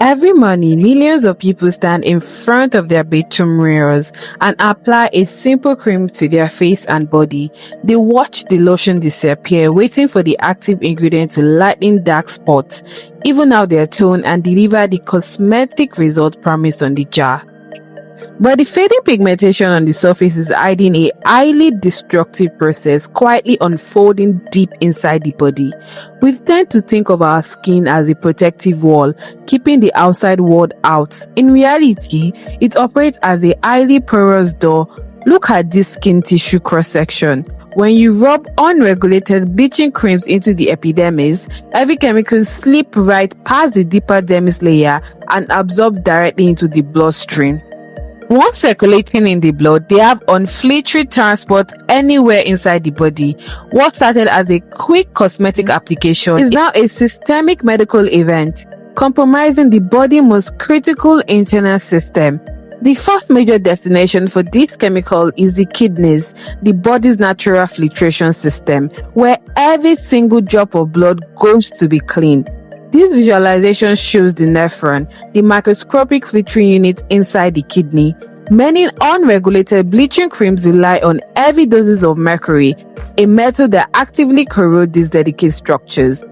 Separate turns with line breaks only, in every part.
Every morning, millions of people stand in front of their bedroom mirrors and apply a simple cream to their face and body. They watch the lotion disappear, waiting for the active ingredient to lighten dark spots, even out their tone, and deliver the cosmetic result promised on the jar. But the fading pigmentation on the surface is hiding a highly destructive process quietly unfolding deep inside the body. We tend to think of our skin as a protective wall, keeping the outside world out. In reality, it operates as a highly porous door. Look at this skin tissue cross-section. When you rub unregulated bleaching creams into the epidermis, heavy chemicals slip right past the deeper dermis layer and absorb directly into the bloodstream. Once circulating in the blood, they have unfiltered transport anywhere inside the body. What started as a quick cosmetic application is now a systemic medical event, compromising the body's most critical internal system. The first major destination for this chemical is the kidneys, the body's natural filtration system, where every single drop of blood goes to be cleaned. This visualization shows the nephron, the microscopic filtering unit inside the kidney. Many unregulated bleaching creams rely on heavy doses of mercury, a metal that actively corrodes these delicate structures.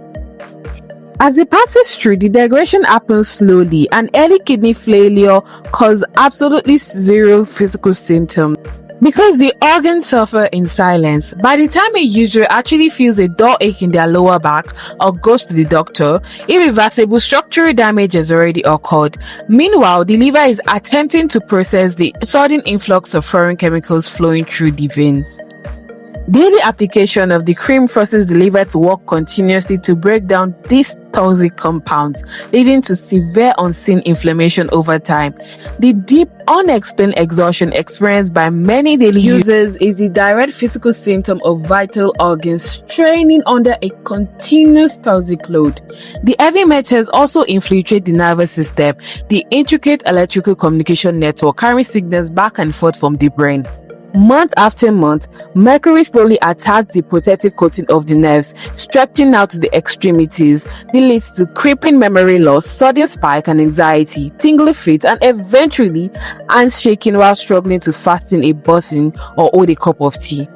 As it passes through, the degradation happens slowly, and early kidney failure causes absolutely zero physical symptoms. Because the organs suffer in silence, by the time a user actually feels a dull ache in their lower back or goes to the doctor, irreversible structural damage has already occurred. Meanwhile, the liver is attempting to process the sudden influx of foreign chemicals flowing through the veins. Daily application of the cream forces the liver to work continuously to break down these toxic compounds, leading to severe unseen inflammation over time. The deep, unexplained exhaustion experienced by many daily users is the direct physical symptom of vital organs straining under a continuous toxic load. The heavy metals also infiltrate the nervous system, the intricate electrical communication network carrying signals back and forth from the brain. Month after month, mercury slowly attacks the protective coating of the nerves, stretching out to the extremities. This leads to crippling memory loss, sudden spike and anxiety, tingling feet, and eventually hands shaking while struggling to fasten a button or hold a cup of tea.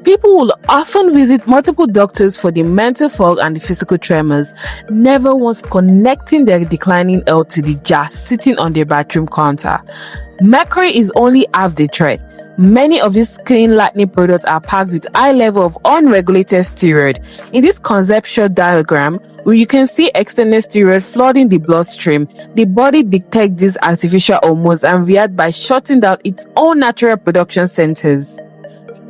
People will often visit multiple doctors for the mental fog and the physical tremors, never once connecting their declining health to the jar sitting on their bathroom counter. Mercury is only half the threat. Many of these skin lightening products are packed with high level of unregulated steroid. In this conceptual diagram, where you can see external steroid flooding the bloodstream, the body detects these artificial hormones and reacts by shutting down its own natural production centers,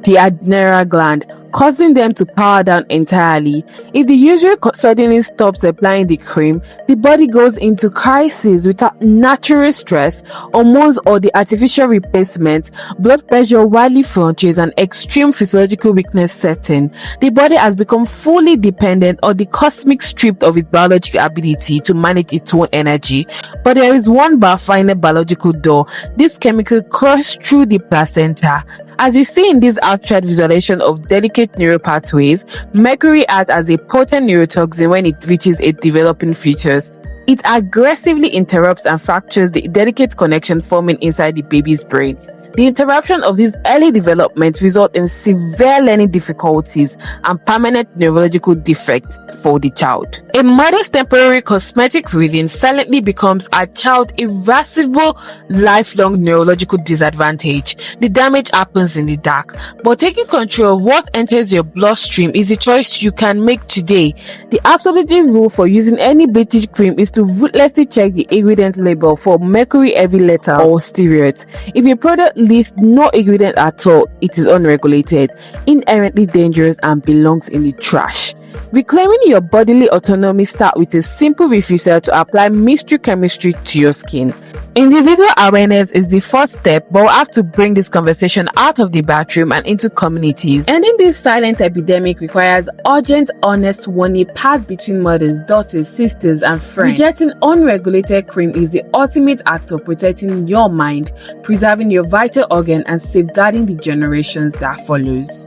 the adrenal gland, causing them to power down entirely. If the user suddenly stops applying the cream, the body goes into crisis. Without natural stress, hormones or the artificial replacement, blood pressure widely fluctuates and extreme physiological weakness sets in. The body has become fully dependent on the cosmic strip of its biological ability to manage its own energy. But there is one final biological door. This chemical crosses through the placenta. As you see in this abstract visualization of delicate neural pathways, mercury acts as a potent neurotoxin when it reaches its developing features. It aggressively interrupts and fractures the delicate connection forming inside the baby's brain. The interruption of this early development results in severe learning difficulties and permanent neurological defects for the child. A mother's temporary cosmetic reading silently becomes a child's irreversible lifelong neurological disadvantage. The damage happens in the dark, but taking control of what enters your bloodstream is a choice you can make today. The absolute rule for using any bleaching cream is to ruthlessly check the ingredient label for mercury heavy letters or steroids. If a product lists no ingredient at all, it is unregulated, inherently dangerous, and belongs in the trash. Reclaiming your bodily autonomy starts with a simple refusal to apply mystery chemistry to your skin. Individual awareness is the first step, but we'll have to bring this conversation out of the bathroom and into communities. Ending this silent epidemic requires urgent, honest warning passed between mothers, daughters, sisters, and friends. Rejecting unregulated cream is the ultimate act of protecting your mind, preserving your vital organ, and safeguarding the generations that follows.